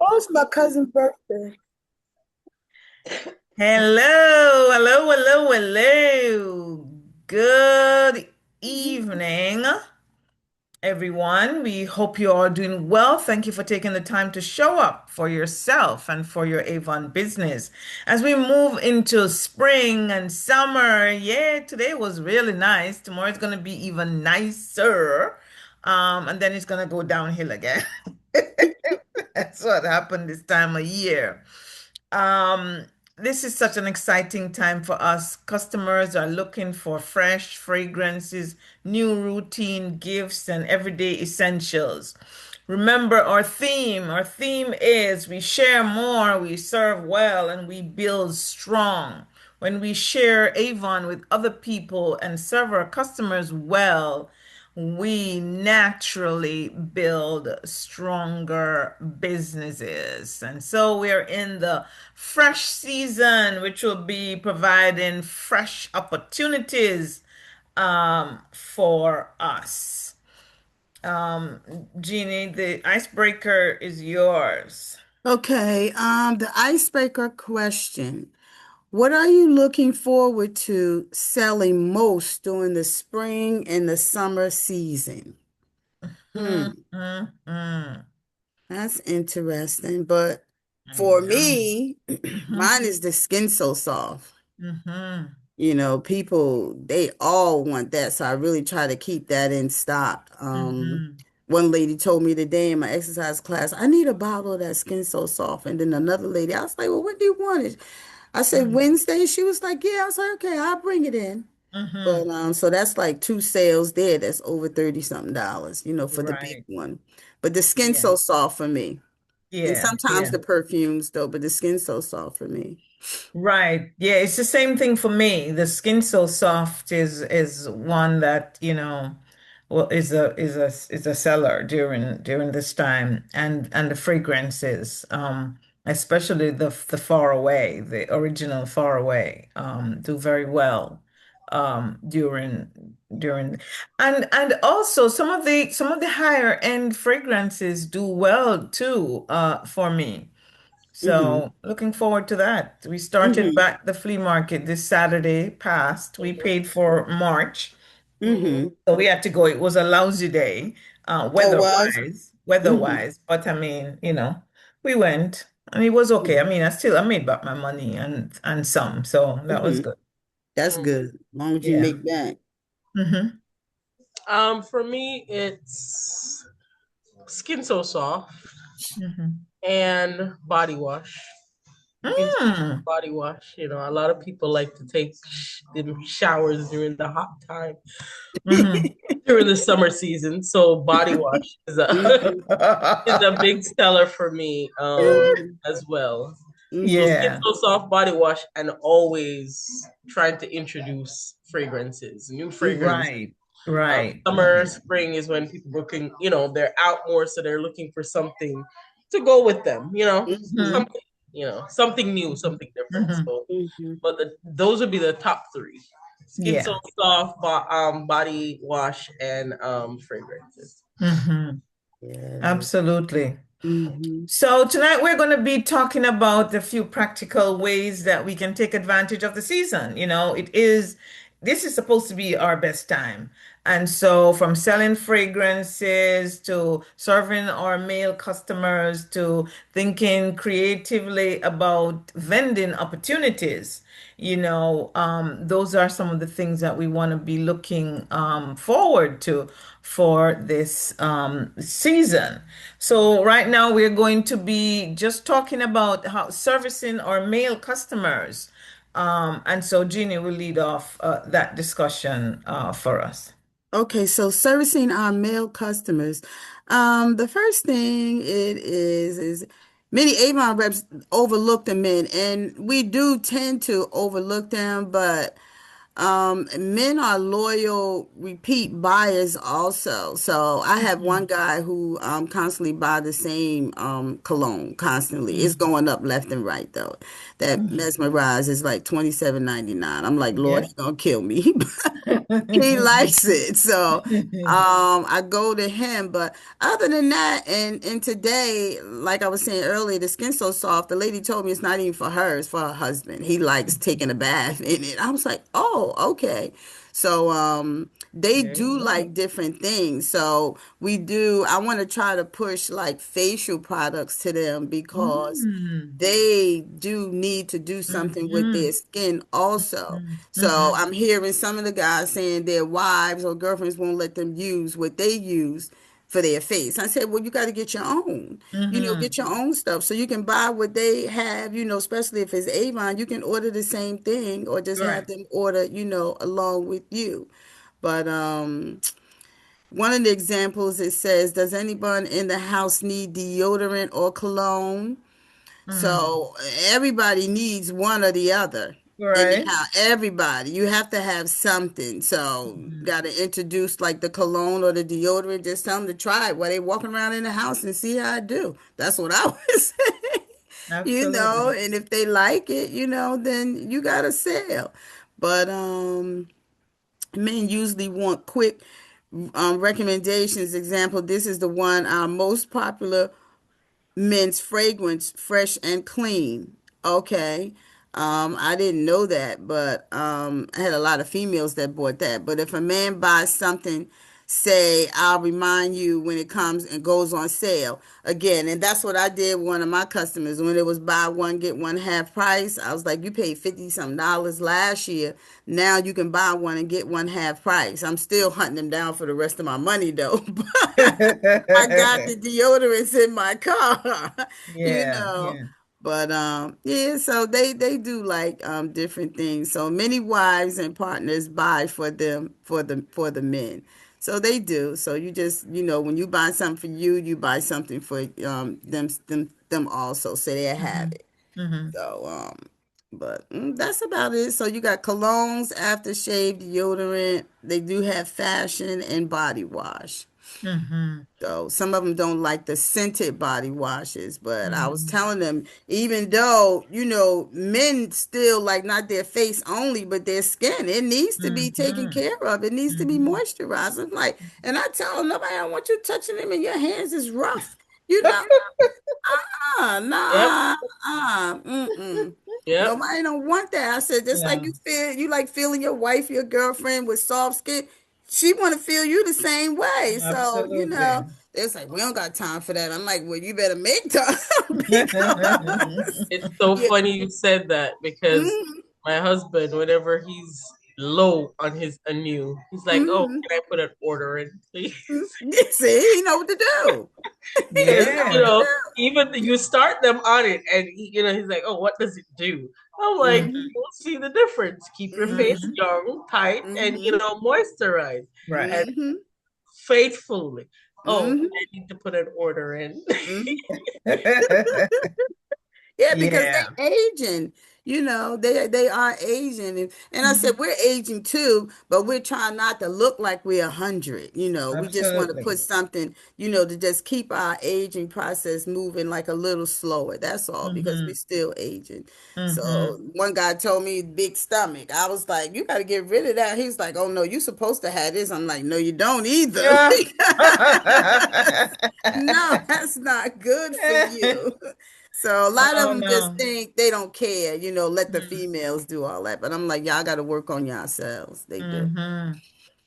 Oh, it's my cousin's birthday. Hello, hello, hello, hello. Good evening, everyone. We hope you're all doing well. Thank you for taking the time to show up for yourself and for your Avon business. As we move into spring and summer, yeah, today was really nice. Tomorrow is going to be even nicer. And then it's going to go downhill again. That's what happened this time of year. Um, this is such an exciting time for us. Customers are looking for fresh fragrances, new routine gifts, and everyday essentials. Remember our theme. Our theme is we share more, we serve well, and we build strong. When we share Avon with other people and serve our customers well, we naturally build stronger businesses. And so we're in the fresh season, which will be providing fresh opportunities for us. Um, Jeannie, the icebreaker is yours. Okay, the icebreaker question. What are you looking forward to selling most during the spring and the summer season? Hmm, Hmm, hmm, hmm. that's interesting. But I for know. me, Hmm, mine is the skin so soft. hmm, People, they all want that. So I really try to keep that in stock. hmm, One lady told me today in my exercise class, I need a bottle of that skin so soft. And then another lady, I was like, well, what do you want it? I said hmm, Wednesday. She was like, yeah. I was like, okay, I'll bring it in. hmm. But so that's like two sales there. That's over 30 something dollars, for the big Right. one. But the skin Yeah. so soft for me. And Yeah. sometimes Yeah. the perfumes though, but the skin so soft for me. Right. Yeah, it's the same thing for me. The Skin So Soft is one that, well, is a seller during this time, and the fragrances, especially the Far Away, the original Far Away, do very well during and also some of the higher end fragrances do well too for me. Mm-hmm. So looking forward to that. We started Mm-hmm. back the flea market this Saturday past. We paid for March. Mm-hmm. So we had to go. It was a lousy day, Oh, was. Mm-hmm. weather-wise. But I mean, we went and it was okay. I mean, I made back my money and some. So that was Mm-hmm. good. That's Mm. good. As long as you Yeah. make that. Hmm. For me, it's Skin So Soft Hmm. and body wash. Skin So Soft Mm. body wash. A lot of people like to take them showers during the hot time, Hmm. during the summer season. So body wash is a Mm-hmm. is a big seller for me Mm-hmm. as well. So Mm-hmm. Skin Yeah. So Soft body wash and always trying to introduce fragrances, new fragrances. Right. Right. Summer, spring is when people looking, they're out more, so they're looking for something to go with them, Mm-hmm. something, something new, something different. Hmm. So, Mm-hmm. but those would be the top three: Skin So Yeah. Soft, body wash, and fragrances. Hmm. Yeah. Absolutely. Mm-hmm. So tonight we're going to be talking about a few practical ways that we can take advantage of the season. This is supposed to be our best time. And so from selling fragrances to serving our male customers to thinking creatively about vending opportunities, those are some of the things that we want to be looking forward to for this season. So right now we're going to be just talking about how servicing our male customers. And so Jeannie will lead off that discussion for us. Okay, so servicing our male customers. The first thing it is many Avon reps overlook the men, and we do tend to overlook them, but Men are loyal repeat buyers also. So I have one Mhm. guy who constantly buy the same cologne constantly. It's Mhm. going up left and right though. That Mhm. mesmerize is like 27.99. I'm like, Lord, Yeah. he gonna kill me. He likes it. So I go to him. But other than that, and today, like I was saying earlier, the skin's so soft. The lady told me it's not even for her, it's for her husband. He likes taking a bath in it. I was like, oh, okay. So they There you do go. like different things. So we do, I want to try to push like facial products to them because Mm. they do need to do something with their Mhm. skin also. Mhm. So Mhm. I'm hearing some of the guys saying their wives or girlfriends won't let them use what they use for their face. I said, well, you got to get your own, Mhm. get your own stuff so you can buy what they have, especially if it's Avon, you can order the same thing or just have Right. them order, along with you. But one of the examples it says, does anyone in the house need deodorant or cologne? Mm. So everybody needs one or the other in the Right. house. Everybody, you have to have something. So Mhm. got to introduce like the cologne or the deodorant. Just tell them to try it while they walking around in the house and see how I do. That's what I would say. Absolutely. And if they like it, then you got to sell. But men usually want quick recommendations. Example: this is the one our most popular men's fragrance, fresh and clean. Okay. I didn't know that, but I had a lot of females that bought that. But if a man buys something, say, I'll remind you when it comes and goes on sale again. And that's what I did with one of my customers when it was buy one, get one half price. I was like, you paid 50 some dollars last year. Now you can buy one and get one half price. I'm still hunting them down for the rest of my money though. I got the deodorants in my car, you Yeah, know. yeah. But yeah, so they do like different things. So many wives and partners buy for them for the men. So they do. So you just, when you buy something for you, you buy something for them also so they have Mhm. it. Mhm. So but that's about it. So you got colognes, aftershave, deodorant. They do have fashion and body wash. Mhm. So some of them don't like the scented body washes, but I was Mhm. telling them, even though, men still like not their face only, but their skin, it needs to be taken Mhm. care of. It needs to be Mhm. moisturized. I'm like, and I tell them, nobody, I don't want you touching them and your hands is rough. You know, Yep. nah, mm-mm. Yep. Nobody don't want that. I said, just like Yeah, you like feeling your wife, your girlfriend with soft skin, she want to feel you the same way. So, absolutely. it's like, we don't got time for that. I'm like, well, you better make time because, It's so yeah. funny you said that because Mm-hmm, my husband, whenever he's low on his anew, he's like, "Oh, mm-hmm, can I put an order in, please?" mm-hmm. See, he know what to do. He Because know Yeah. what to even you start them on it, and he's like, "Oh, what does it do?" I'm like, do. Mhm. "You'll see the difference. Keep your Mm-hmm, face Mhm. young, tight, and mm-hmm, moisturize." Right. And mm-hmm, faithfully, oh, mm-hmm, I need to put an order in. mm-hmm. Yeah, because Yeah. they aging, they are aging, and I said Mhm. we're aging too, but we're trying not to look like we're 100. We just want to Absolutely. put something, to just keep our aging process moving like a little slower. That's all, because we're Mhm. still aging. So Mhm. one guy told me big stomach. I was like, you got to get rid of that. He's like, oh no, you're supposed to have this. I'm like, no, you don't either. Yeah. No, that's not good for you. So a lot of Oh them just no. think they don't care, let the Mhm. females do all that. But I'm like, y'all got to work on yourselves. They do. Mhm.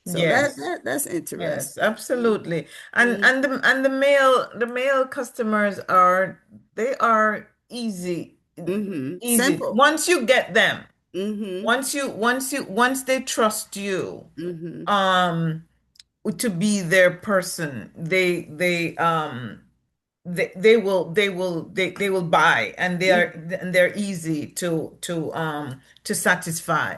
So that, Yes. that that's Yes, interesting. absolutely. And Mm-hmm. the male customers they are Mm-hmm. easy. Simple. Once you get them, Mm-hmm. once they trust you, Mm-hmm. um, to be their person, they will buy, and they're easy to satisfy.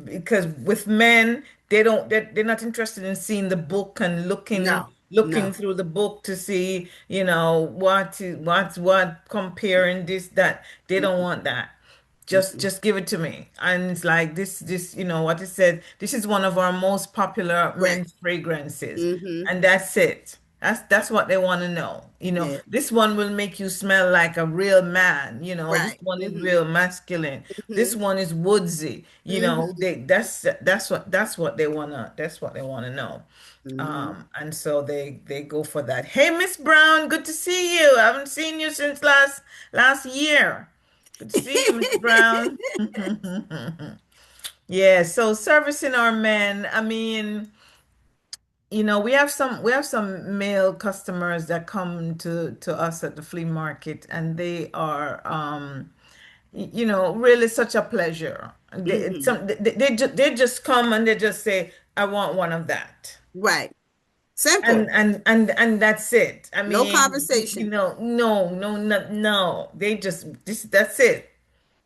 Because with men, they're not interested in seeing the book and looking No, looking no. through the book to see, what comparing this, that. They don't Mm-mm. want that. Mhm. Just give it to me. And it's like this, what it said, this is one of our most popular Right. men's fragrances. Mm-hmm. And that's it. That's what they want to know. Yeah. This one will make you smell like a real man. This Right. one is Mm-hmm. real masculine. This Mm-hmm. one is woodsy. Mm-hmm. That's what they wanna know. Mm-hmm. And so they go for that. Hey, Miss Brown, good to see you. I haven't seen you since last year. Good to see you, Miss Brown. Yeah, so servicing our men. I mean, we have some male customers that come to us at the flea market, and they are really such a pleasure. Mm-hmm. They just come and they just say, I want one of that. Right. And Simple. and and and that's it. I No mean, conversation. no, no, no, no. That's it.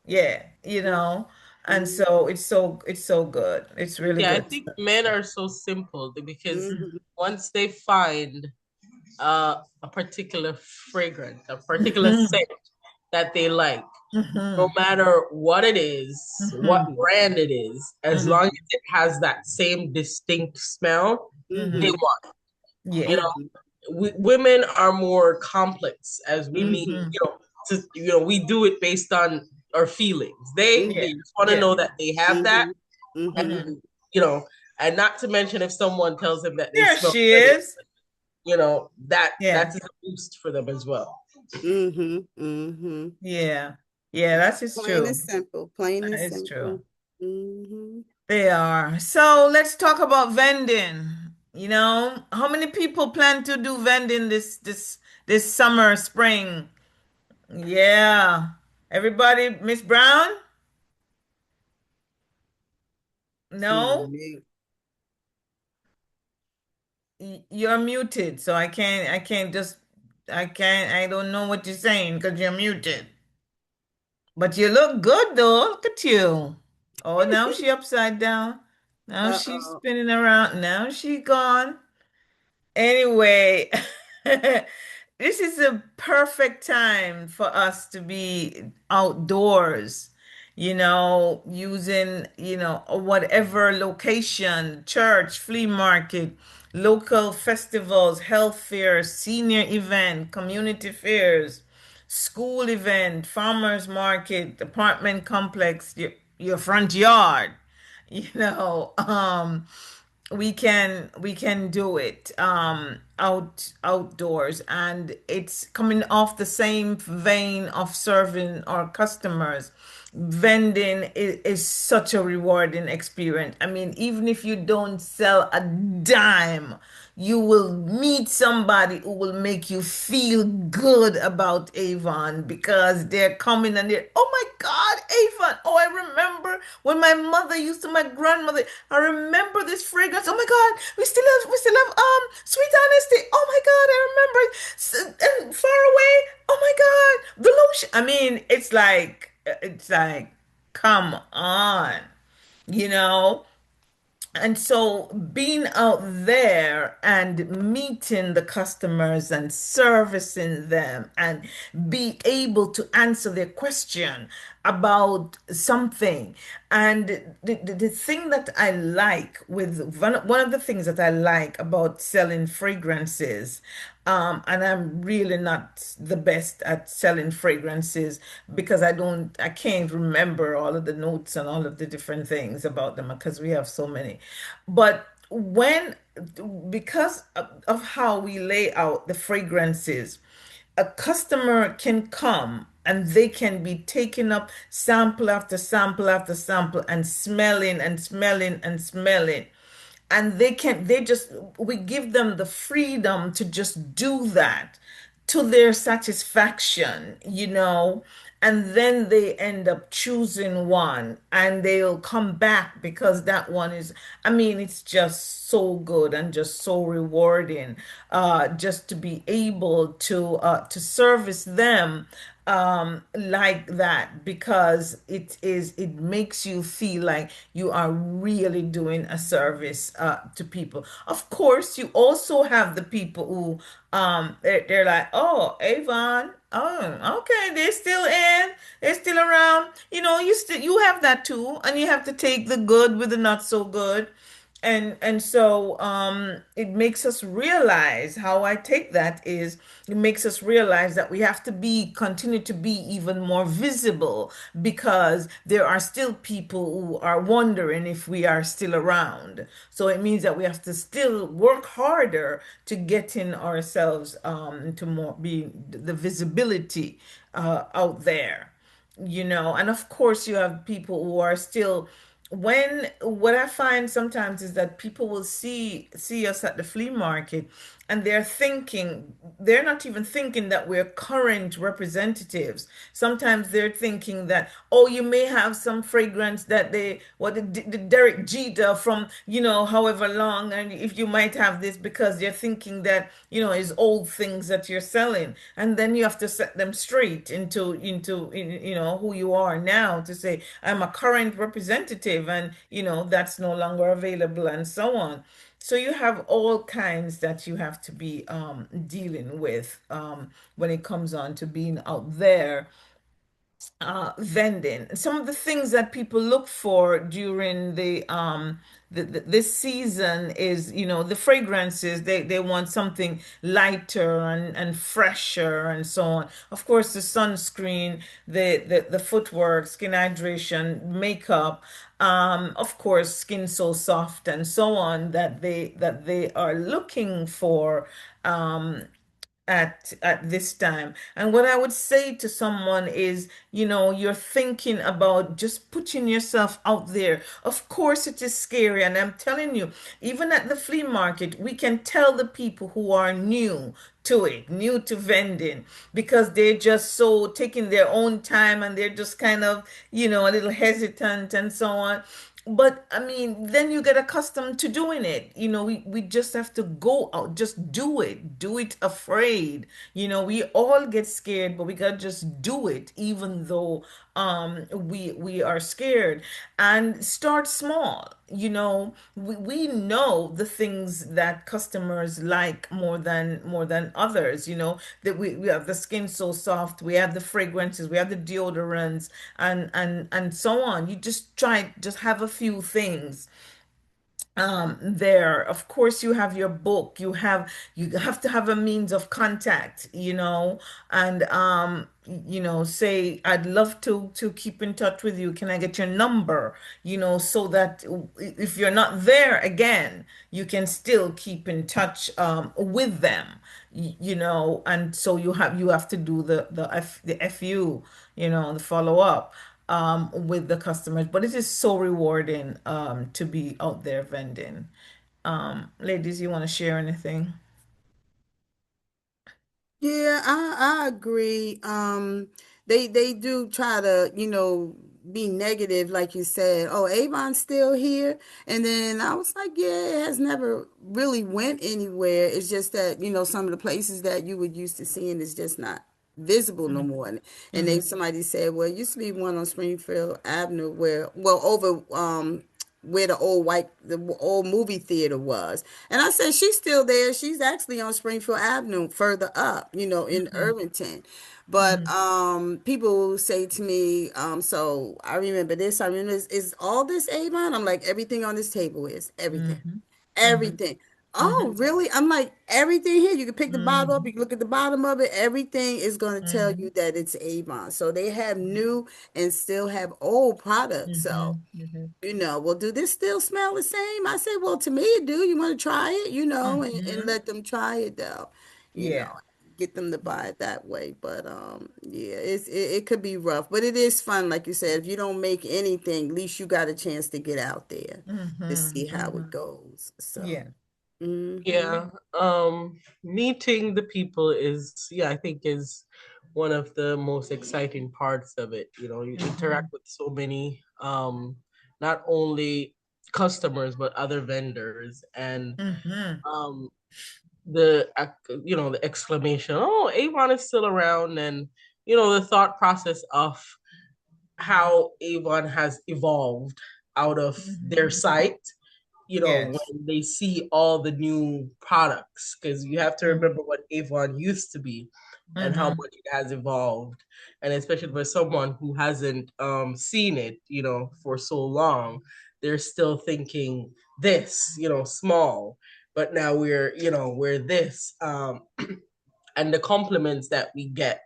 Yeah, And Mm-hmm. so it's so good. It's really Yeah, I good. think men are so simple because Mm-hmm. once they find a particular fragrance, a particular Hmm. scent that they like, no Hmm. matter what it is, what Hmm. brand it is, as long Hmm. as it has that same distinct smell, they Hmm. Mm-hmm. want. You Yeah. know, Mm-hmm. women are more complex as we mean. Hmm. We do it based on our feelings. They Yeah. just want to Yeah. know that they have that, Mm-hmm. Mm-hmm. Hmm. and you know, and not to mention if someone tells them that they There smell she good, is. that Yeah. that's a boost for them as well. Mm-hmm. Mm-hmm. Yeah. Yeah, that is Plain true. and simple. Plain and That is simple. true. Mm-hmm. They are. So let's talk about vending. How many people plan to do vending this summer, spring? Yeah. Everybody, Miss Brown? No? Mm-hmm. You're muted, so I don't know what you're saying because you're muted. But you look good though. Look at you. Oh, now she upside down. Now she's Uh-oh. spinning around. Now she gone. Anyway, this is a perfect time for us to be outdoors, using, whatever location, church, flea market, local festivals, health fairs, senior event, community fairs, school event, farmers market, apartment complex, your front yard you know we can do it outdoors, and it's coming off the same vein of serving our customers. Vending is such a rewarding experience. I mean, even if you don't sell a dime, you will meet somebody who will make you feel good about Avon because they're coming and they're, oh my God, Avon. Oh, I remember when my grandmother, I remember this fragrance. Oh my God, we still have Sweet Honesty. Oh my God, I remember and Far Away. Oh my God, the lotion. I mean, it's like, come on, you know? And so being out there and meeting the customers and servicing them and be able to answer their question about something. And the thing that I like with one of the things that I like about selling fragrances, and I'm really not the best at selling fragrances because I can't remember all of the notes and all of the different things about them because we have so many. But because of how we lay out the fragrances, a customer can come and they can be taking up sample after sample after sample and smelling and smelling and smelling, and we give them the freedom to just do that to their satisfaction. And then they end up choosing one and they'll come back because that one is, I mean, it's just so good and just so rewarding, just to be able to service them like that, because it makes you feel like you are really doing a service to people. Of course, you also have the people who they're like, oh, Avon. Oh, okay. They're still in. They're still around. You have that too, and you have to take the good with the not so good. And so it makes us realize how I take that is it makes us realize that we have to continue to be even more visible because there are still people who are wondering if we are still around. So it means that we have to still work harder to get in ourselves to more be the visibility out there, and of course you have people who are still when what I find sometimes is that people will see us at the flea market and they're not even thinking that we're current representatives. Sometimes they're thinking that, oh, you may have some fragrance that the Derek Jeter from, however long, and if you might have this because they're thinking that, is old things that you're selling. And then you have to set them straight into who you are now to say, I'm a current representative and, that's no longer available and so on. So you have all kinds that you have to be dealing with when it comes on to being out there vending. Some of the things that people look for during this season is, the fragrances. They want something lighter and fresher and so on. Of course, the sunscreen, the footwork, skin hydration, makeup. Of course, skin so soft and so on that they are looking for at this time. And what I would say to someone is, you're thinking about just putting yourself out there. Of course it is scary, and I'm telling you, even at the flea market, we can tell the people who are new to vending, because they're just so taking their own time and they're just kind of, a little hesitant and so on. But I mean, then you get accustomed to doing it. We just have to go out, just do it. Do it afraid. We all get scared, but we gotta just do it, even though we are scared. And start small. We know the things that customers like more than others. That we have the skin so soft, we have the fragrances, we have the deodorants, and so on. You just have a few things there. Of course, you have your book. You have to have a means of contact, and say, I'd love to keep in touch with you. Can I get your number? So that if you're not there again, you can still keep in touch with them. And so you have to do the FU, the follow up with the customers. But it is so rewarding to be out there vending. Ladies, you want to share anything? Yeah, I agree. They do try to, be negative, like you said. Oh, Avon's still here, and then I was like, yeah, it has never really went anywhere. It's just that, some of the places that you would used to seeing is just not visible no more. And Mm-hmm. they somebody said, well, it used to be one on Springfield Avenue where, well, over where the old movie theater was. And I said, she's still there. She's actually on Springfield Avenue further up, in Mm-hmm. Irvington. But Mm-hmm. people say to me, so I remember this, I remember this, is all this Avon? I'm like, everything on this table is everything. Mm-hmm. Mm-hmm. Everything. Oh, Mm-hmm. really? I'm like, everything here. You can pick the bottle up, Mm-hmm. you can look at the bottom of it. Everything is going to tell Mm-hmm. you that it's Avon. So they have new and still have old products. So Mm-hmm. Mm-hmm. well, do this still smell the same? I say, well, to me it do. You want to try it, and Mm-hmm. let them try it though, you know, Yeah. get them to buy it that way. But yeah, it could be rough, but it is fun, like you said. If you don't make anything, at least you got a chance to get out there to Mm-hmm. see how Mm-hmm. it goes. So, Yeah. hmm Yeah. Meeting the people is, yeah, I think is one of the most exciting parts of it. You Mm-hmm. interact with so many, not only customers but other vendors, and Mm-hmm. um the exclamation, oh, Avon is still around, and the thought process of how Avon has evolved out of their Mm-hmm. site, Yes. when they see all the new products, because you have to remember what Avon used to be. and how Mm-hmm. much it has evolved. And especially for someone who hasn't seen it, for so long, they're still thinking this, small. But now we're this. And the compliments that we get,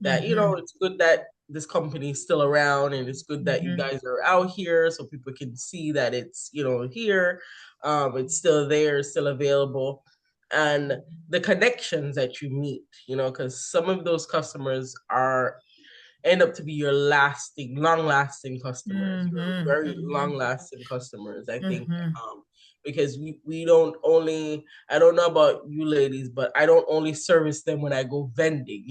that Mm-hmm. it's good that this company is still around, and it's good that you Mm-hmm. guys are out here so people can see that it's here, it's still there, still available. And the connections that you meet, because some of those customers are end up to be your long lasting customers, your very Mm-hmm. long lasting customers, I think. Mm-hmm. Because we don't only, I don't know about you ladies, but I don't only service them when I go vending,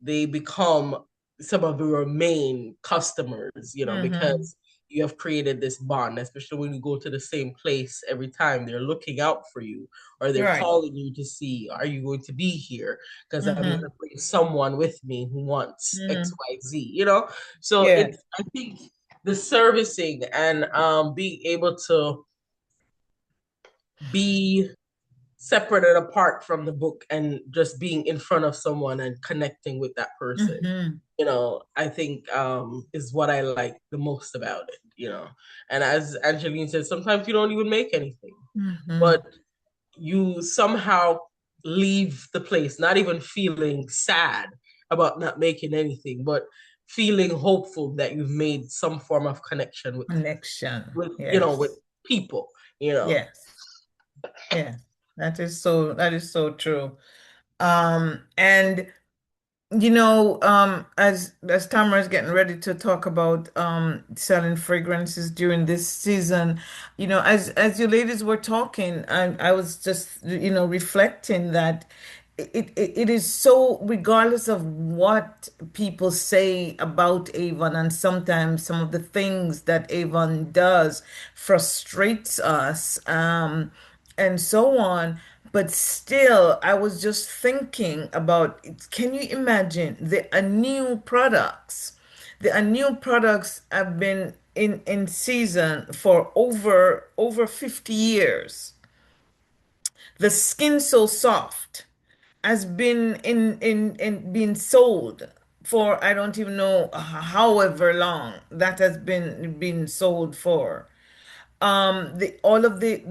they become some of your main customers, Mm-hmm. because you have created this bond, especially when you go to the same place every time. They're looking out for you, or they're Right. calling you to see, are you going to be here? Because I'm going Mm-hmm. to bring someone with me who wants Mm-hmm. XYZ, So Yeah. it's, I think, the servicing and being able to be separate and apart from the book, and just being in front of someone and connecting with that person, Mm-hmm. I think is what I like the most about it. And as Angeline said, sometimes you don't even make anything, Mm-hmm. but you somehow leave the place not even feeling sad about not making anything, but feeling hopeful that you've made some form of connection with Connection. with with Yes. people. Yes. Yes. That is so true. And as Tamara is getting ready to talk about selling fragrances during this season, as you ladies were talking, I was just reflecting that it is so, regardless of what people say about Avon, and sometimes some of the things that Avon does frustrates us, and so on. But still, I was just thinking about it. Can you imagine the new products? The new products have been in season for over 50 years. The Skin So Soft has been in being sold for, I don't even know however long that has been sold for. The all of the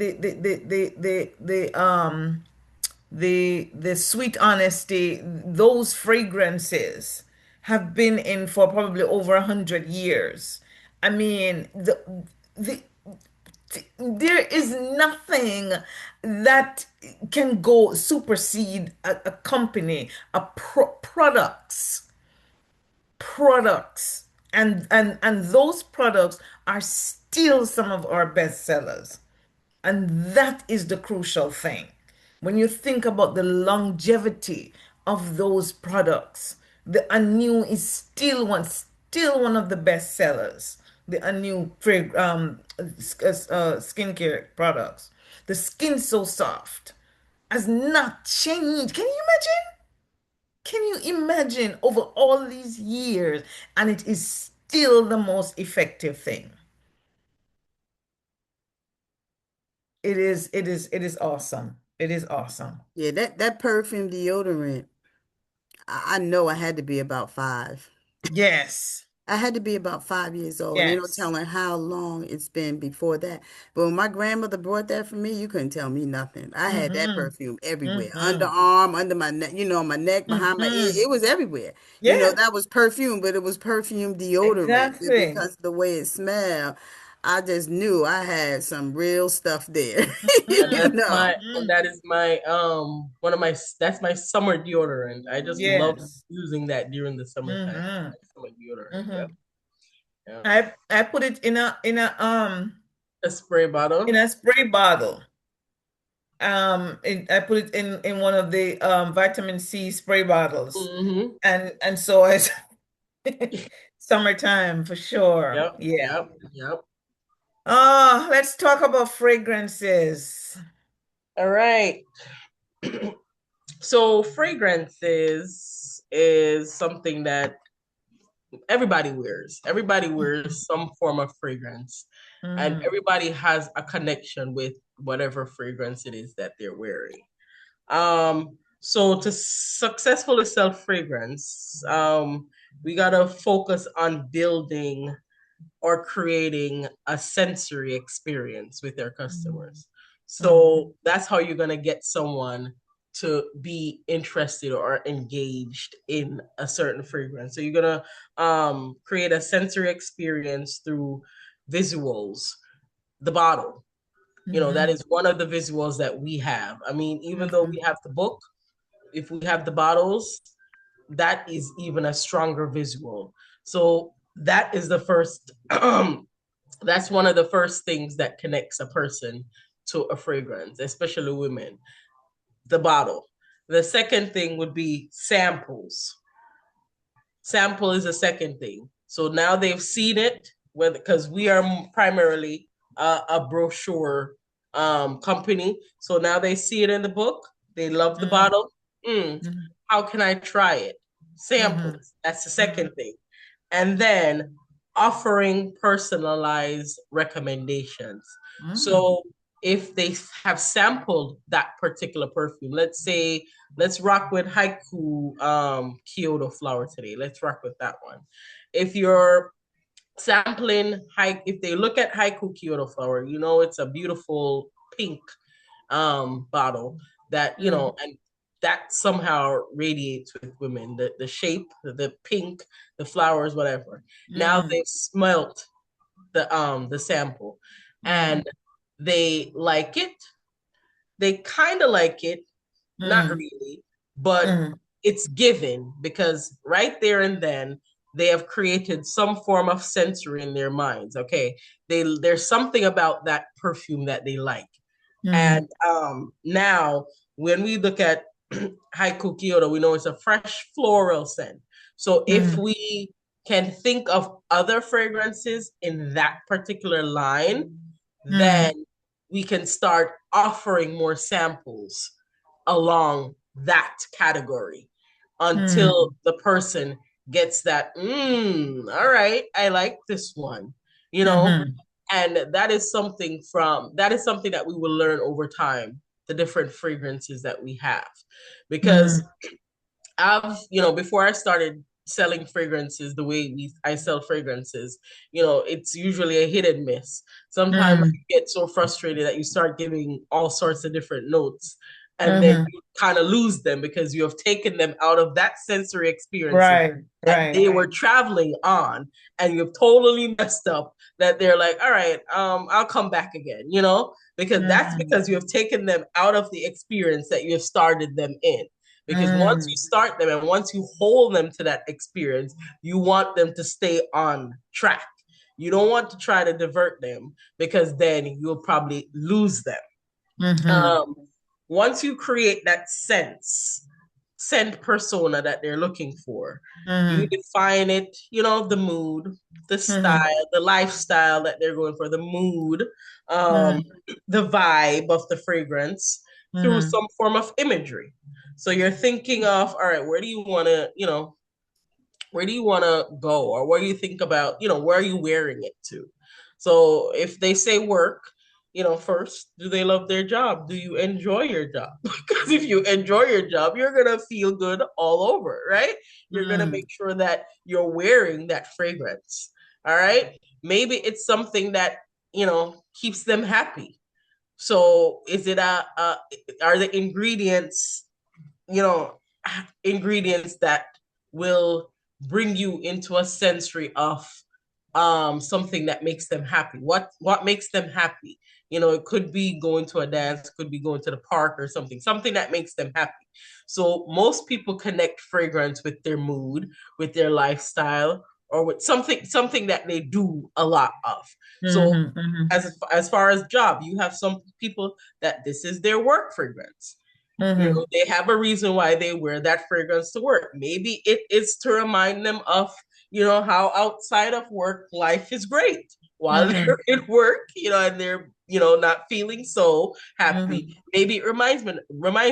sweet honesty, those fragrances have been in for probably over 100 years. I mean, the there is nothing that can go supersede a company, products, and those products are still some of our best sellers. And that is the crucial thing. When you think about the longevity of those products, the Anew is still one of the best sellers. The Anew skincare products. The Skin So Soft has not changed. Can you imagine? Can you imagine over all these years? And it is still the most effective thing. It is awesome. It is awesome. Yeah, that perfume deodorant, I know I had to be about five. Yes. I had to be about 5 years old, and they don't Yes. telling how long it's been before that. But when my grandmother brought that for me, you couldn't tell me nothing. I had that Mm-hmm. perfume everywhere, Mm-hmm. underarm, under my neck, my neck, behind my ear. Mm-hmm. It was everywhere. Yeah, That was perfume, but it was perfume deodorant exactly. because of the way it smelled. I just knew I had some real stuff there. And you that's know. my Mm-hmm. and that is my one of my that's my summer deodorant. I just love Yes. using that during the summertime. Mm-hmm. My summer deodorant. Yep. Mm-hmm. Yeah. I put it A spray in bottle. a spray bottle. I put it in one of the vitamin C spray bottles. Mm-hmm. And so I summertime for sure. Yep. Yeah. Yep. Yep. Oh, let's talk about fragrances. All right. So fragrances is something that everybody wears. Everybody wears some form of fragrance, and Mm-hmm. everybody has a connection with whatever fragrance it is that they're wearing. Um, So to successfully sell fragrance, we gotta focus on building or creating a sensory experience with their customers. Mm-hmm. So that's how you're going to get someone to be interested or engaged in a certain fragrance. So you're going to create a sensory experience through visuals, the bottle. You know, that Mm-hmm. is one of the visuals that we have. I mean, even though Mm-hmm. we have the book, if we have the bottles, that is even a stronger visual. So that is the first that's one of the first things that connects a person to a fragrance, especially women. The bottle. The second thing would be samples. Sample is a second thing. So now they've seen it, whether because we are primarily a brochure company. So now they see it in the book. They love the Mm-hmm. bottle. Mm, how can I try it? Mm-hmm. Samples. That's the second thing. And then offering personalized recommendations. Mm-hmm. So if they have sampled that particular perfume, let's say let's rock with haiku Kyoto flower today. Let's rock with that one. If you're sampling if they look at haiku Kyoto flower, you know it's a beautiful pink bottle that and that somehow radiates with women, the shape, the pink, the flowers, whatever. Now Mm-hmm. they've smelt the sample Mm-hmm. and they like it, they kind of like it, not Mm-hmm. really, but Mm-hmm. it's given because right there and then they have created some form of sensory in their minds. Okay, there's something about that perfume that they like. Mm-hmm. And now, when we look at Haiku Kyoto, we know it's a fresh floral scent. So if Mm-hmm. we can think of other fragrances in that particular line, then we can start offering more samples along that category until Mm-hmm. the person gets that, all right, I like this one, you know? Mm-hmm. And that is something that we will learn over time, the different fragrances that we have. Because Mm-hmm. before I started selling fragrances the way I sell fragrances, it's usually a hit and miss. Sometimes Mm-hmm. you get so frustrated that you start giving all sorts of different notes and then Mm-hmm. you kind of lose them because you have taken them out of that sensory experiences Right. that Right. they were traveling on, and you've totally messed up that they're like, all right, I'll come back again, because that's Mm-hmm. because you have taken them out of the experience that you have started them in. Because once you Mm-hmm. start them and once you hold them to that experience, you want them to stay on track. You don't want to try to divert them because then you'll probably lose them. Mm-hmm. Um, Once you create that scent persona that they're looking for, you Mm-hmm. define it, the mood, the Mm-hmm. style, the lifestyle that they're going for, the mood, um, Mm-hmm. the vibe of the fragrance through Mm-hmm. some form of imagery. So you're thinking of, all right, where do you want to go, or what do you think about, where are you wearing it to? So if they say work, first, do they love their job? Do you enjoy your job? Because if you enjoy your job, you're going to feel good all over, right? You're going to Mm-hmm. make sure that you're wearing that fragrance. All right. Maybe it's something that, keeps them happy. So is it are the you know, ingredients that will bring you into a sensory of something that makes them happy. What makes them happy? It could be going to a dance, could be going to the park or something that makes them happy. So most people connect fragrance with their mood, with their lifestyle, or with something that they do a lot of. So Mm-hmm. as far as job, you have some people that this is their work fragrance. Mm-hmm. They have a reason why they wear that fragrance to work. Maybe it is to remind them of, how outside of work life is great while they're Mm-hmm. in work, and they're, not feeling so happy. Mm-hmm. Maybe it reminds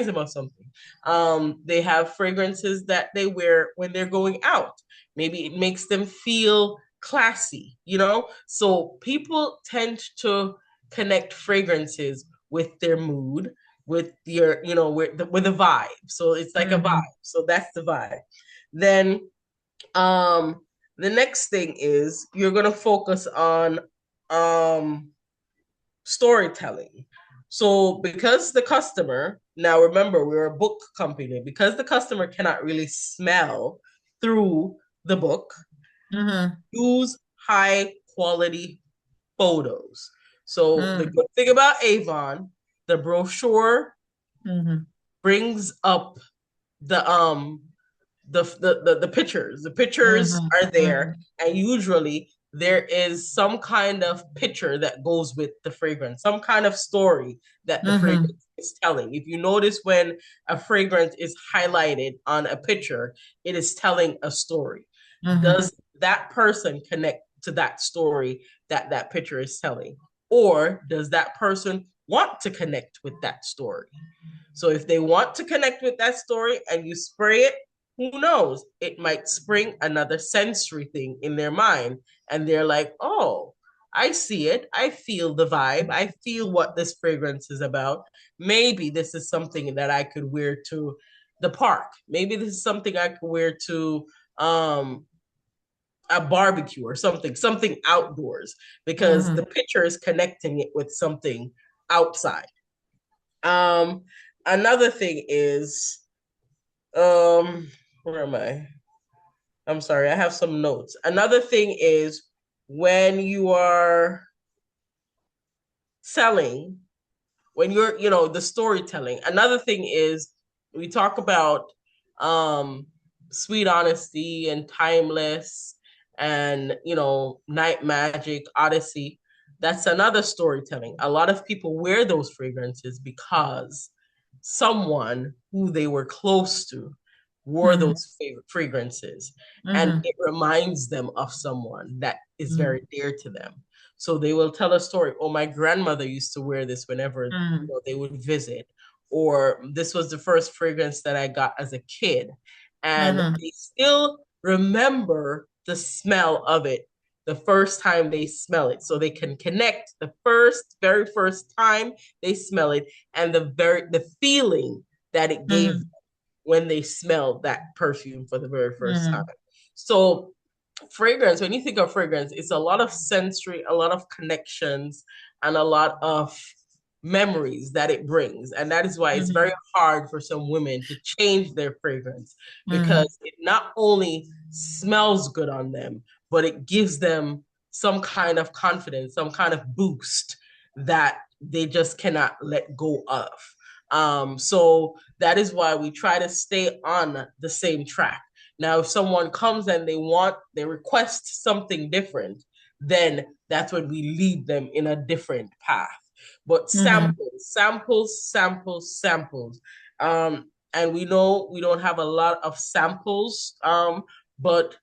them of something. They have fragrances that they wear when they're going out. Maybe it makes them feel classy, So people tend to connect fragrances with their mood, with your, with the vibe. So it's like a vibe. Mm-hmm. So that's the vibe. Then um the next thing is you're gonna focus on um storytelling. So because the customer, now remember we're a book company, because the customer cannot really smell through the book, Mm-hmm. use high quality photos. So the Mm-hmm. good thing about Avon, the brochure Mm-hmm. brings up the the pictures. The pictures Mm-hmm. are there, Mm-hmm. and usually there is some kind of picture that goes with the fragrance, some kind of story that the Mm-hmm. fragrance is telling. If you notice when a fragrance is highlighted on a picture, it is telling a story. Mm-hmm. Does that person connect to that story that that picture is telling? Or does that person want to connect with that story? So if they want to connect with that story and you spray it, who knows? It might spring another sensory thing in their mind. And they're like, oh, I see it. I feel the vibe. I feel what this fragrance is about. Maybe this is something that I could wear to the park. Maybe this is something I could wear to um, a barbecue or something outdoors, because Mm-hmm. the picture is connecting it with something outside. Um, Another thing is, where am I? I'm sorry, I have some notes. Another thing is when you are selling, when you're, the storytelling. Another thing is we talk about um sweet honesty and timeless and night magic, odyssey. That's another storytelling. A lot of people wear those fragrances because someone who they were close to wore Mm-hmm. those fragrances, and Mm-hmm. it reminds them of someone that is Mm-hmm. very dear to them. So they will tell a story. Oh, my grandmother used to wear this whenever Mm-hmm. they would visit, or this was the first fragrance that I got as a kid, and Mm-hmm. they still remember the smell of it the first time they smell it, so they can connect the very first time they smell it and the feeling that it gave Mm-hmm. when they smelled that perfume for the very first time. Mm-hmm. So fragrance, when you think of fragrance, it's a lot of sensory, a lot of connections, and a lot of memories that it brings. And that is why it's very hard for some women to change their fragrance, Mm-hmm. because it not only smells good on them, but it gives them some kind of confidence, some kind of boost that they just cannot let go of. So that is why we try to stay on the same track. Now, if someone comes and they request something different, then that's when we lead them in a different path. But Mm-hmm. samples. And we know we don't have a lot of samples, but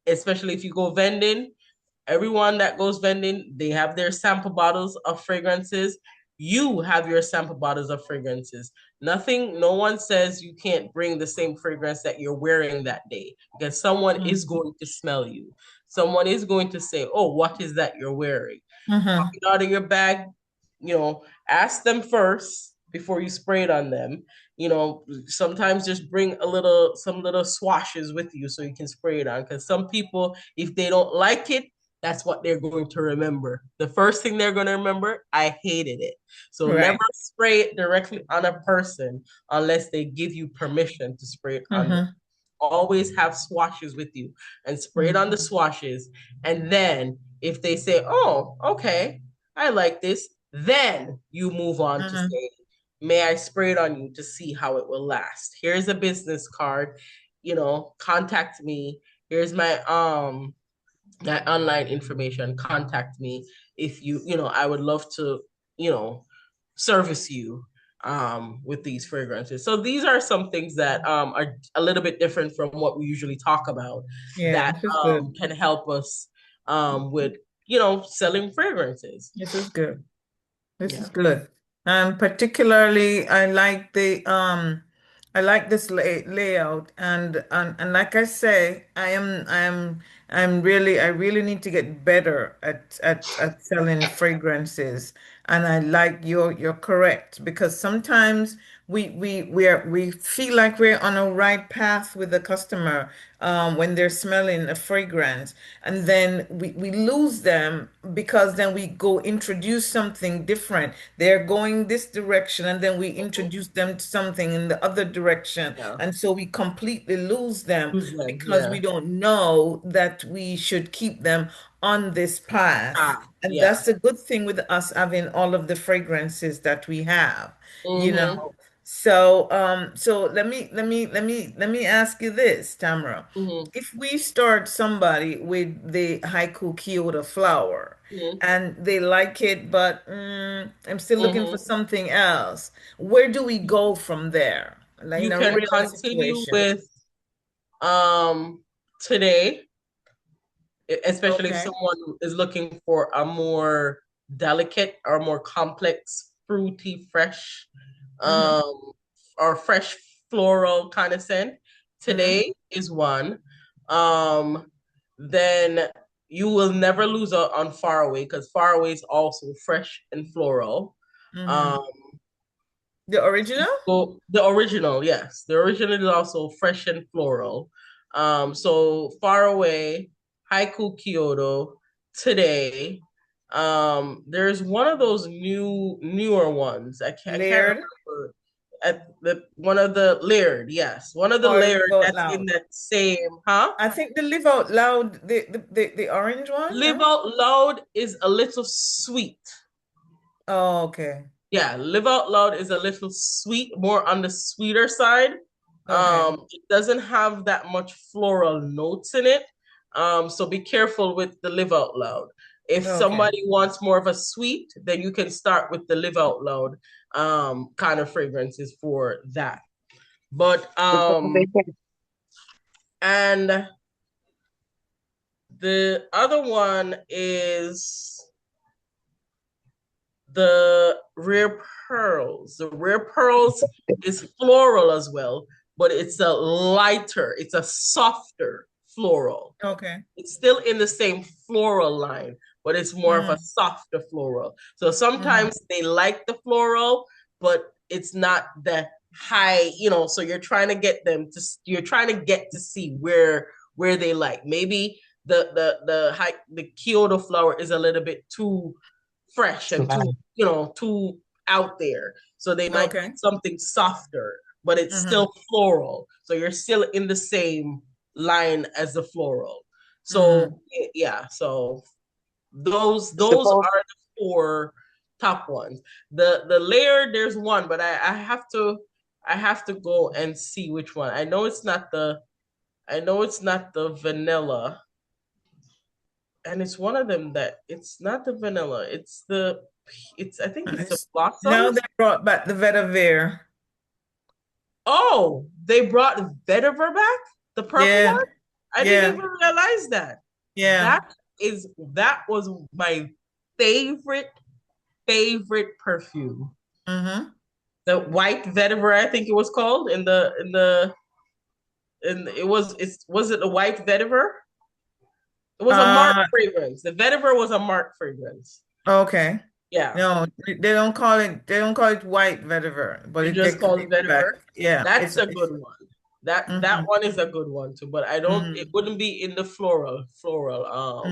especially if you go vending, everyone that goes vending, they have their sample bottles of fragrances. You have your sample bottles of fragrances. No one says you can't bring the same fragrance that you're wearing that day, because someone is going to smell you. Someone is going to say, oh, what is that you're wearing? Pop Mm-hmm. it out of your bag, ask them first before you spray it on them. Sometimes just bring some little swashes with you so you can spray it on. Because some people, if they don't like it, that's what they're going to remember. The first thing they're going to remember, I hated it. So never Right. spray it directly on a person unless they give you permission to spray it on them. Mm-hmm. Always have swashes with you and spray it Mm-hmm. on the swashes. And then if they say, oh, okay, I like this, then you move on to Mm-hmm. say, may I spray it on you to see how it will last? Here's a business card, contact me. Here's my online information. Contact me if I would love to, you know, service you with these fragrances. So these are some things that are a little bit different from what we usually talk about, Yeah, that this is good. can help us with selling fragrances. This is good. This Yeah. is good. Particularly I like the I like this layout, and like I say, I really need to get better at selling fragrances. And I like you're correct, because sometimes we feel like we're on a right path with the customer when they're smelling a fragrance, and then we lose them because then we go introduce something different. They're going this direction, and then we introduce them to something in the other direction, Yeah. and so we completely lose them Who's them? because we Yeah. don't know that we should keep them on this path. Ah, And yeah. that's the good thing with us having all of the fragrances that we have, you Mm-hmm. know. So let me ask you this, Tamara. Mm-hmm. If we start somebody with the haiku Kyoto flower Mm-hmm. and they like it, but I'm still looking for Mm-hmm. something else, where do we go from there? Like You in a can real continue situation. with today, especially if Okay. someone is looking for a more delicate or more complex, fruity, fresh, Mm-hmm. um, or fresh floral kind of scent. Mm-hmm. Today is one. Um, then you will never lose out on Far Away because Far Away is also fresh and floral. Mm-hmm. Um, The original? so the original, yes, the original is also fresh and floral. So Far Away, Haiku Kyoto, Today. There's one of those newer ones. I can't Layered remember. At the one of the layered, yes, one of the or live layered out that's in loud? that same, huh? I think the live out loud, the orange one, Live no? Out Loud is a little sweet. Oh, okay. Yeah, Live Out Loud is a little sweet, more on the sweeter side. Okay. It doesn't have that much floral notes in it. So be careful with the Live Out Loud. If Okay. somebody wants more of a sweet, then you can start with the Live Out Loud kind of fragrances for that. But Suppose they can, and the other one is the Rare Pearls. The Rare Pearls is floral as well, but it's a lighter, it's a softer floral. Okay. It's still in the same floral line, but it's more of a Mm-hmm. softer floral. So Mm-hmm. sometimes they like the floral, but it's not the high, so you're trying to get to see where they like. Maybe the Kyoto flower is a little bit too fresh and too, too out there. So they might Okay. get something softer, but it's Mm-hmm. still floral. So you're still in the same line as the floral. Mm-hmm. So yeah, so those suppose are the four top ones. The layer, there's one, but I have to go and see which one. I know it's not the vanilla, and it's one of them that it's not the vanilla. It's I think it's the Nice. Now they blossoms. brought back the vetiver. Oh, they brought vetiver back, the purple one. Yeah. I didn't Yeah. even realize that. Yeah. That was my favorite perfume. Mm-hmm. The white vetiver, I think it was called in it was it the white vetiver? It was a mark Uh, fragrance. The vetiver was a mark fragrance. okay. Yeah. No, they don't call it white vetiver, but They they just claim called it back. vetiver. Yeah, That's a good one. That mm-hmm. one is a good one too, but I don't it Mm-hmm. wouldn't be in the Mm-hmm. floral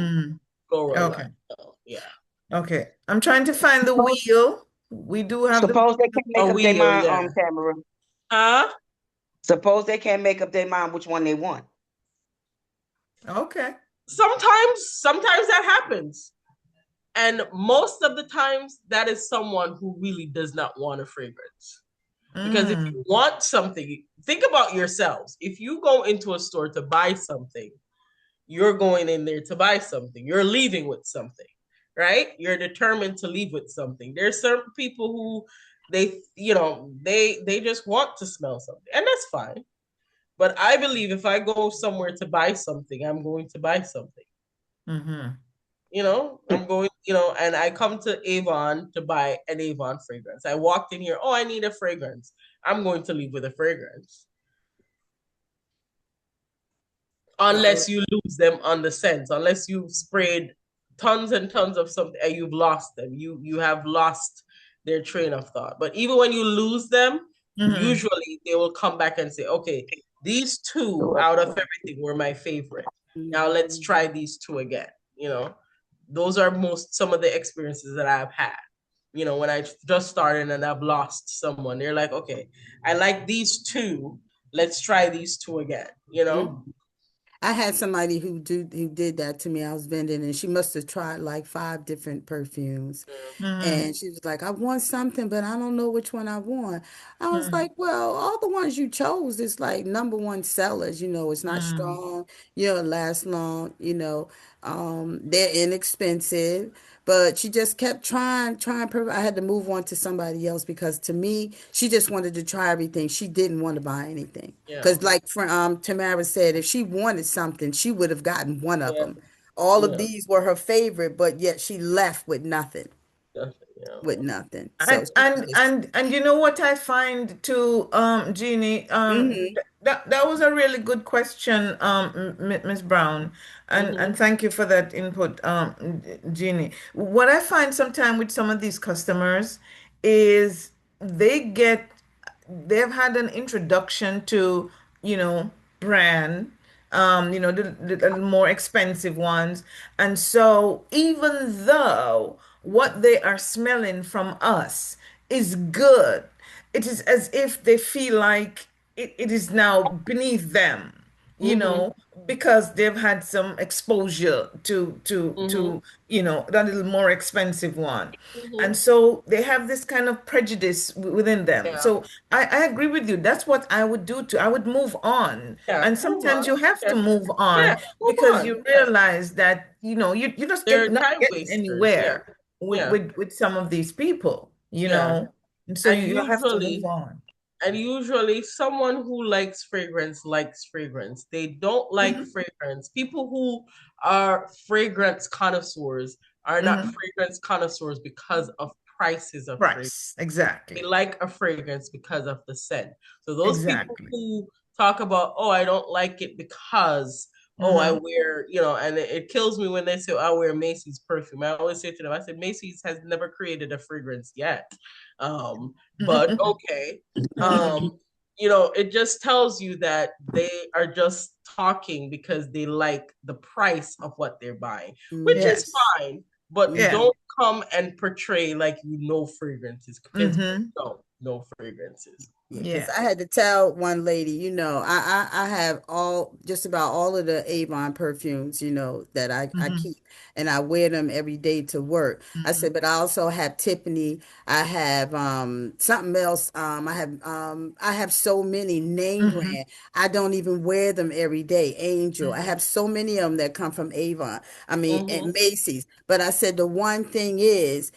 line. Okay. So, yeah. Okay. I'm trying to find the suppose wheel. We do have the suppose they can't A make up their wheel, mind, yeah. Tamara. Huh? Suppose they can't make up their mind which one they want. okay. Sometimes that happens. And most of the times that is someone who really does not want a fragrance. Because if you Mm. want something, think about yourselves. If you go into a store to buy something, you're going in there to buy something. You're leaving with something, right? You're determined to leave with something. There's certain people who they just want to smell something, and that's fine. But I believe if I go somewhere to buy something, I'm going to buy something. Mm-hmm. I'm going, and I come to Avon to buy an Avon fragrance. I walked in here, oh, I need a fragrance. I'm going to leave with a fragrance. Oh, Unless you lose them on the scent, unless you've sprayed tons and tons of something and you've lost them. You have lost their train of thought. But even when you lose them, Hmm. usually they will come back and say, okay, these two out of everything were my favorite. Now let's mhm. try these two again. You know, those are most some of the experiences that I've had. You know, when I just started and I've lost someone, they're like, okay, I like these two. Let's try these two again. You know? Mhm. I had somebody who did that to me. I was vending, and she must have tried like 5 different perfumes. Hmm. And she was like, I want something, but I don't know which one I want. I was Hmm. like, well, all the ones you chose is like number one sellers. It's not Hmm. strong, it lasts long, they're inexpensive. But she just kept trying. I had to move on to somebody else because to me, she just wanted to try everything. She didn't want to buy anything. Yeah. Because, like Tamara said, if she wanted something, she would have gotten one of Yeah. them. All of Yeah. these were her favorite, but yet she left with nothing Definitely. Yeah. with nothing. So And she and just, and and you know what I find too, Jeannie, hmm that was a really good question, Miss Brown, and Mm-hmm. thank you for that input, Jeannie. What I find sometimes with some of these customers is they get they've had an introduction to, you know, brand, the more expensive ones. And so even though what they are smelling from us is good, it is as if they feel like it is now beneath them, you Mm-hmm. know, because they've had some exposure Mm-hmm. to that little more expensive one. Mm-hmm. And so they have this kind of prejudice within them. Yeah. So I agree with you. That's what I would do too. I would move on. Yeah. And Move sometimes on. you have to Yeah. move Yeah. on Move because on. you Yeah. realize that, you just get They're not time getting wasters. Yeah. anywhere Yeah. with some of these people, you Yeah. know. And so And you have to move usually, on. and usually someone who likes fragrance. They don't like Hmm. fragrance. People who are fragrance connoisseurs are not Hmm. fragrance connoisseurs because of prices of fragrance. Price. They Exactly. like a fragrance because of the scent. So those people Exactly. who talk about, oh, I don't like it because, oh, I Hmm. wear, and it kills me when they say, oh, I wear Macy's perfume. I always say to them, I said, Macy's has never created a fragrance yet. But okay. Hmm. Um, it just tells you that they are just talking because they like the price of what they're buying, which hmm is Yes. fine, but Yeah. don't come and portray like you know fragrances because you Hmm. don't know fragrances. Yeah, because Yeah. I had to tell one lady, I have just about all of the Avon perfumes, that I Hmm. keep, and I wear them every day to work. I Hmm. said, but I also have Tiffany. I have something else. I have so many name Hmm. brand. I don't even wear them every day. Angel. I Hmm. have so many of them that come from Avon. I mean, Mm-hmm. and Macy's. But I said the one thing is,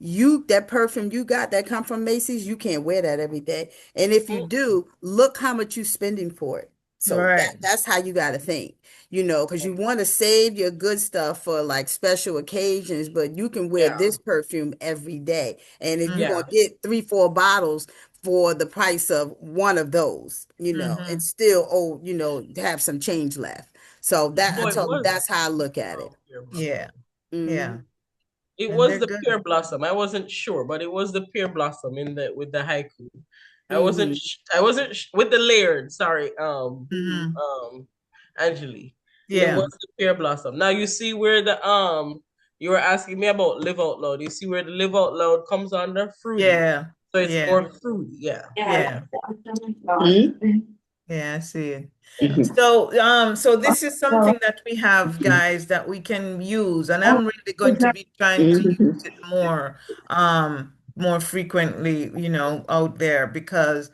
that perfume you got that come from Macy's, you can't wear that every day. And if you do, look how much you spending for it. So Right. that's how you got to think, because you want to save your good stuff for like special occasions, but you can wear Yeah, this perfume every day. And if you're Hmm. yeah. going to get 3, 4 bottles for the price of one of those, and Hmm. still, have some change left. So that I Oh, it told them was that's how I look at it. pure Yeah. blossom. Hmm Yeah. It And was they're the good. pure blossom. I wasn't sure, but it was the pure blossom in the with the haiku. hmm I wasn't with the layered. Sorry, Hmm. Angeli. It was Yeah. the pear blossom. Now you see where the you were asking me about live out loud. You see where the live out loud comes under fruity. Yeah. So it's Yeah. more fruity. Yeah, yeah. Yeah. Mhm. Yeah, I see it. So this is something that we have, guys, that we can use, and I'm really going to be trying to use it more frequently, out there because,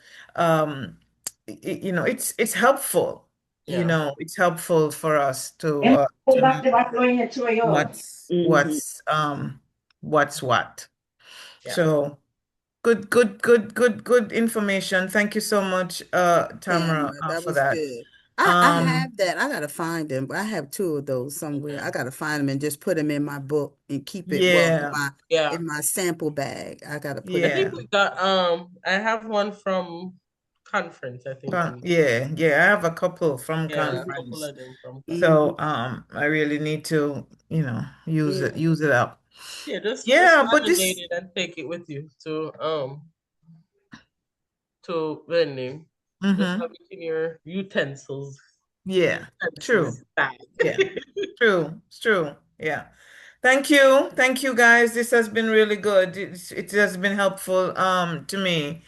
it's helpful. Yeah. It's helpful for us And to go know back to back going into your. what's hmm what's um what's what. Yeah. So good information. Thank you so much, Tamara, Tamara, that for was that. good. I Um, have that. I gotta find them. I have two of those somewhere. I Mhm. gotta find them and just put them in my book and keep it, well, yeah, Yeah. in my sample bag. I gotta put I it think yeah. there. we got I have one from conference, I think, and Yeah, yeah. I have a couple from yeah, a couple conference. of them from Mm-hmm. So, I really need to, Yeah. use it up. yeah, just Yeah, but laminate this, it and take it with you to vending. Just have hmm it in your yeah, true. utensils bag. Yeah, true. It's true. Yeah. Thank you. Thank you guys. This has been really good. It has been helpful to me.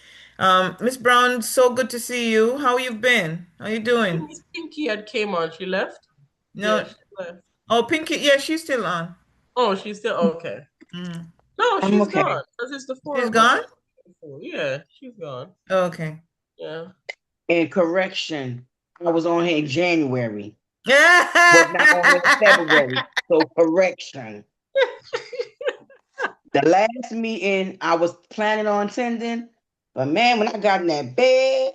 Miss Brown, so good to see you. How you been? How you I think doing? Miss Pinky had came on. She left. Yeah, No. she left. Oh, Pinky, yeah, she's still on. Oh, she's still okay. Mm. No, I'm she's okay. gone. Because it's the four She's of us. gone? Yeah, she's gone. Okay. Yeah. And correction, I was on here in January, was not on here in February. So correction. The last meeting I was planning on attending, but man, when I got in that bed,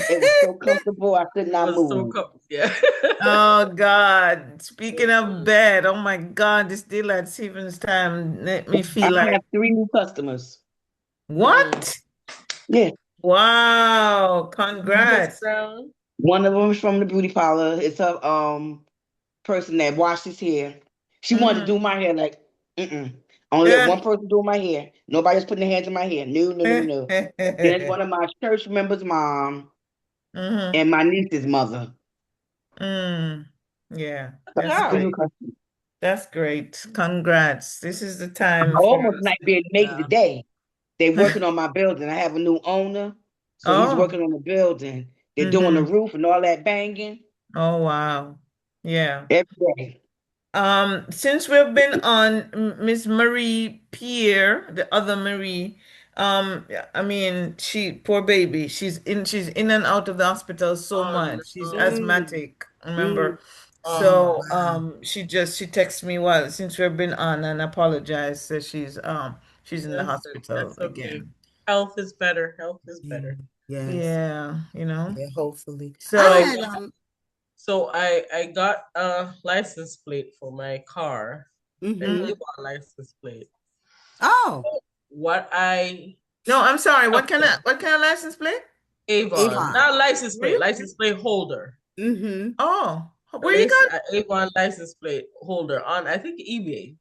it was so comfortable I could It not was so move. yeah. Oh God. Speaking of bed, oh my God, this daylight savings time let me I feel like have three new customers. Mm. what? Yeah. Wow, Miss congrats. Brown. One of them is from the beauty parlor. It's a person that washes hair. She wanted to Mm. do my hair like, mm-mm. Only let Yeah. one person do my hair. Nobody's putting their hands in my hair. No, no, no, no. Then one of my church members' mom hmm and my niece's mother. Mm. Yeah, So that's two new Yeah. great. customers. That's great. Congrats. This is the I time for almost us. might be able to make it Yeah. today. They working on my building. I have a new owner, so he's Oh. working on the building. They're doing the hmm roof and all that banging Oh, wow. Yeah. every day. Since we've been on Miss Marie Pierre, the other Marie, yeah, I mean, she poor baby, she's in and out of the hospital so Oh much. She's no. Mm, asthmatic, mm. remember? Oh, Oh. So, wow. she texted me while since we've been on and apologized. So she's in the Listen, hospital that's okay. again. Health is better. Health is Yeah. better. Yes. Yeah, Yeah, hopefully. So I I So, had so I got a license plate for my car, an mm-hmm. mhm. Avon license plate. Oh, What I No, I'm sorry. have done, What kind of license plate? Avon, Avon. not Really? license plate holder. Oh, Mm-hmm. where you got? Avon license plate holder on I think eBay.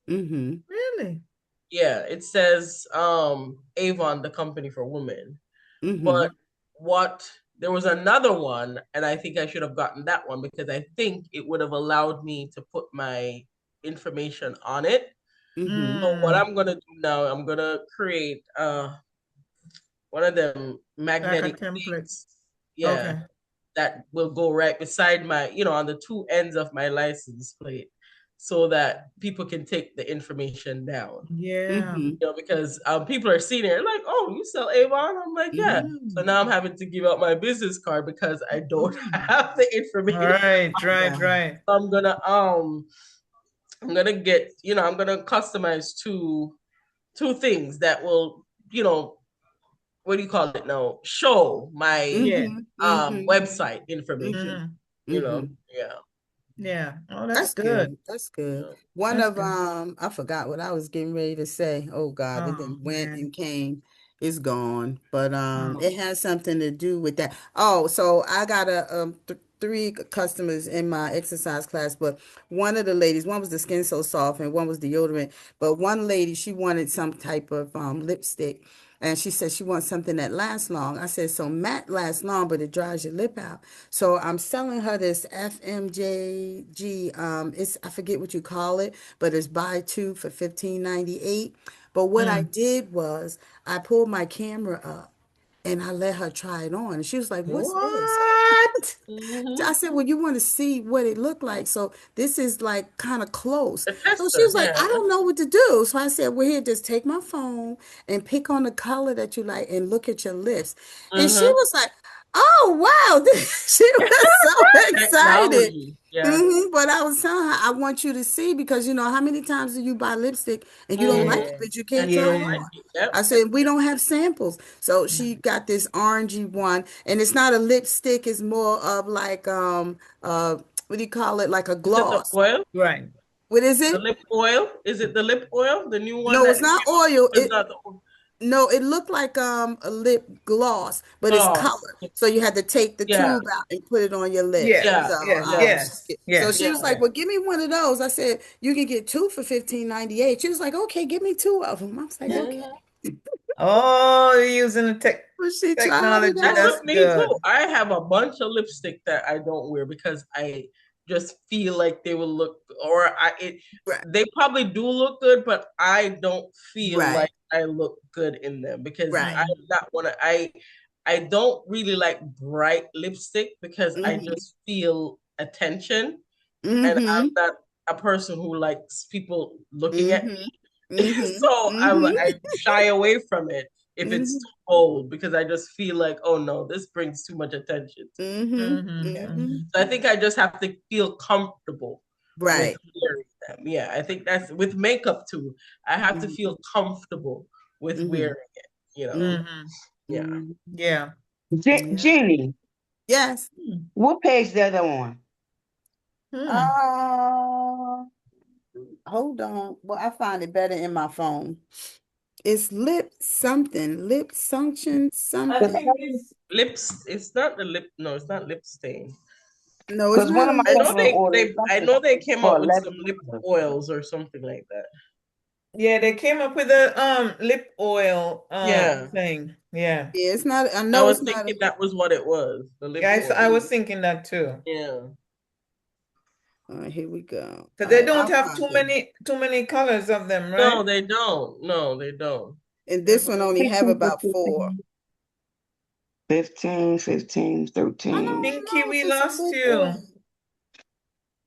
Mm-hmm. Really? Yeah, it says Avon, the company for women. Mm-hmm. But what there was another one, and I think I should have gotten that one because I think it would have allowed me to put my information on it. Mm-hmm. So what Mm, I'm gonna do now, I'm gonna create one of them like a magnetic template. plates. Yeah, Okay. that will go right beside my, on the two ends of my license plate so that people can take the information down. Yeah. Mm-hmm. Because people are seeing it like, oh, you sell Avon? I'm like, yeah. So Mm-hmm. now I'm having to give out my business card because I don't have the All information. right, right, Wow. right. So I'm gonna get, I'm gonna customize two things that will, you know, what do you call it now? Show my Yeah. Mm-hmm. Mm-hmm. website information, hmm Mm-hmm. Yeah. Yeah. Oh, that's That's good. good. That's good. Yeah. One That's of good. I forgot what I was getting ready to say. Oh God, it Oh, then went man. and came. It's gone. But Oh. it has something to do with that. Oh, so I got a three customers in my exercise class, but one of the ladies, one was the Skin So Soft and one was deodorant. But one lady, she wanted some type of lipstick. And she said she wants something that lasts long. I said, so matte lasts long, but it dries your lip out. So I'm selling her this FMJG. It's I forget what you call it, but it's buy two for 15.98. But what I Mm. did was I pulled my camera up and I let her try it on. And she was like, "What's this?" What? Mm-hmm. I said, "Well, you want to see what it looked like. So this is like kind of close." A So she tester, was like, "I yeah. don't know what to do." So I said, "Well, here, just take my phone and pick on the color that you like and look at your lips." And she Mm-hmm. was like, Oh wow, she was so excited. Technology. Yeah. But I was telling her, I want you to see because you know how many times do you buy lipstick and you don't like it, Yeah. Mm-hmm. but you can't And you try it don't Yeah. like on. it. Yep. I said we don't have samples, so she got this orangey one, and it's not a lipstick; it's more of like what do you call it? Like a Is it the gloss. oil? Right. What is The it? lip oil? Is it the lip oil? The new one No, that it's came not out? oil. It's not the No, it looked like a lip gloss, but it's gloss. colored. So you had to take the Yeah. tube out and put it on your lips. Yes. Yeah. So Yes. Yeah. Yes. so Yes. she was Yeah. like, Yes. "Well, give me one of those." I said, "You can get two for 15.98." She was like, "Okay, give me two of them." I was like, "Okay." Mhm. Oh, you're using the But she tried it technology. That's out. That's with me too. good. I have a bunch of lipstick that I don't wear because I just feel like they will look, or Right, they probably do look good, but I don't feel right, like I look good in them because right. I'm Mm. not one of I don't really like bright lipstick because I Mm-hmm. just feel attention, and I'm Mm-hmm. not a person who likes people looking at Mm-hmm. me. Mm-hmm. So I Mm-hmm. shy away from it if it's Mm-hmm. too bold because I just feel like, oh no, this brings too much attention to me. Mm-hmm. Mm-hmm. Yeah. Mm-hmm. Mm-hmm. So I think I just have to feel comfortable with Right. wearing them. Yeah, I think that's with makeup too. I have to feel comfortable with Mm-hmm. wearing it, you know. Mm-hmm. Mm-hmm. Yeah. Yeah. Yeah. Jenny, Yes. Hmm. what page that on? Hmm. Uh, hold on. Well, I find it better in my phone. It's lip something, lip sunction I Because something. think it's Lips, it's not the lip, no, it's not lip stain. No, it's one not a of my I lip. know customers ordered I something know they came for out with some lip $11. oils or something like that. yeah, they came up with a lip oil Yeah. thing. Yeah. Yeah, it's not. I I know was it's not. thinking that was what it was, the lip Guys, oil. I was thinking that too. Yeah. All right, here we go. Because All they right, don't I'll have find it. too many colors of them, No, right? they don't. No, they don't. And Yeah, this but one only have 15 for about four. 15. 15, 15, I 13. don't Pinky, know if we it's a lost lip oil. you.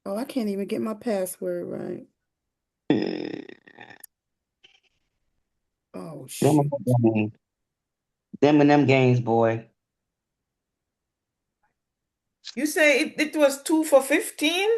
Oh, I can't even get my password right. Oh Them shoot. and them games. Them and them games, boy. You say it was two for 15?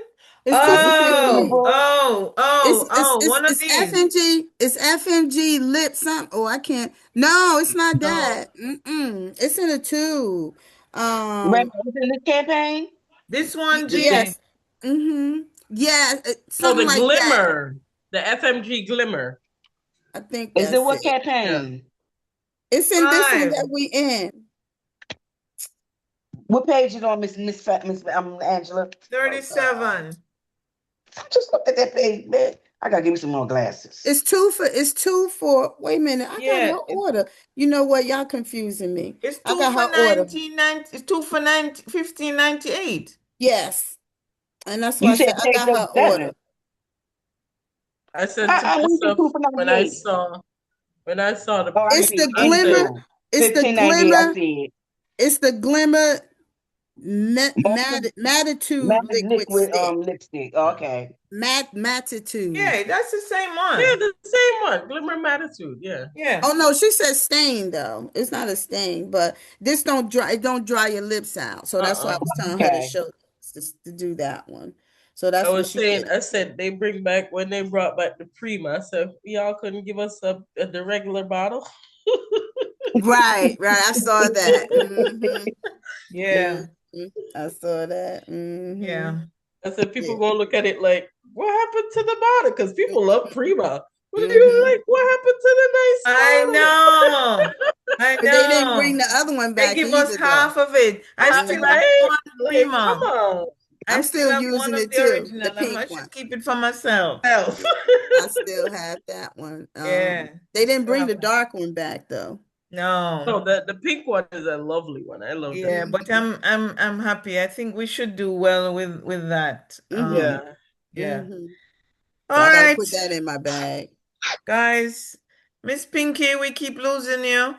It's two Two for for 15, Oh, 15. boy. oh, It's oh, it's oh, it's one of it's these. FMG. It's FMG lip something. Oh, I can't. No, it's not No. that. Mm-mm. It's in a tube. Right, Um, was it this campaign? This one, Jeannie. yes. Mm-hmm. Yeah, Oh, something the like that. glimmer. The FMG glimmer. I think Is it that's what it. Yeah. campaign? It's in this one Five, that we in. What page is on, Miss Angela? Oh God. 37. I just looked at that page, man. I gotta give me some more glasses. It's two for wait a minute. I got her Yeah, order. You know what? Y'all confusing me. it's I two got for her order. 1990, it's two for 90, 15.98. Yes. And that's why You I said said I page got her order. 37. I said to We did myself two for when I 98. saw when I saw the Oh, I It's preview, the see it. I said, glimmer. 82. It's the 1598. I glimmer. see it. It's the glimmer Multiple matitude matte liquid liquid stick. lipstick. Okay. Matitude. Yeah, that's the same yeah, one. the same one, Glimmer Matitude. Yeah. Yeah. Oh no, she said stain though. It's not a stain, but this don't dry. It don't dry your lips out. So that's why I Uh-uh. was telling her to Okay. show to do that one. So I that's what was she saying, did. I said they bring back when they brought back the Prima. I said y'all couldn't give us the regular bottle. Right, right. I saw that. Yeah. I saw that. Yeah. I said people Yeah. gonna look at it like, what happened to the bottle? Because people love Prima. But you Mm-hmm. like, what happened to the nice I bottle? know. I But they didn't know. bring the other one They back give us either though. half of it. I still have Right? one Like, come Prima. on. I I'm still still have one using of it the too, the original. I pink one. should keep it for myself. Else. I still have that one. Yeah. They I didn't still bring have the one. dark one back though. No. No, the pink one is a lovely one. I love the Yeah, pink. but I'm happy. I think we should do well with that. Mm-hmm. Yeah. Yeah. Mm-hmm. All So I got to put right. that in my bag. Guys, Miss Pinky, we keep losing you.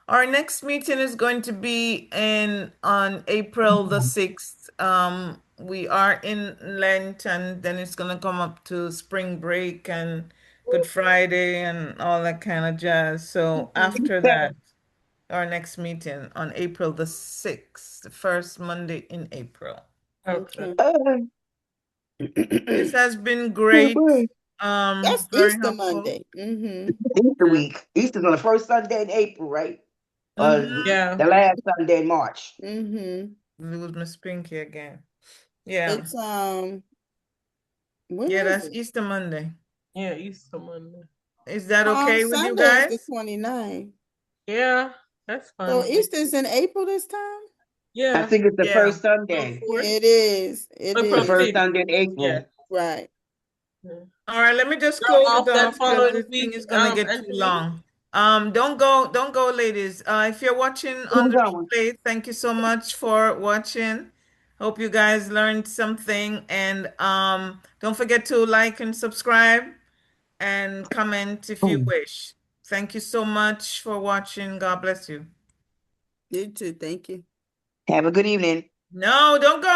Our next meeting is going to be in on April the 6th. We are in Lent and then it's gonna come up to spring break and Good Friday and all that kind of jazz. So after that. our next meeting on April the 6th, the first Monday in April. Okay. Okay. This has been great. That's Very Easter helpful. Monday. Mm-hmm. Easter week. Easter's on the first Sunday in April, right? Mm-hmm. Yeah. The last Sunday in March. Mm-hmm. Lose Miss Pinky again. Yeah. It's when Yeah, is that's it? Easter Monday. Yeah, Easter Monday. Is that Palm okay with you Sunday is the guys? 29th. Yeah, that's So fine. Easter's in April this time? I Yeah. think it's the Yeah. first April Sunday. 4th. It is. It The April is. first 5th. Sunday in Yeah. April. Right. Yeah. All right, let me just You're close it off that off because following this thing week, is gonna get too Angeline? long. Don't go, ladies. If you're watching on Who's the going? replay, thank you so much for watching. Hope you guys learned something, and don't forget to like and subscribe and comment if you wish. Thank you so much for watching. God bless you. You too. Thank you. Have a good evening. No, don't go.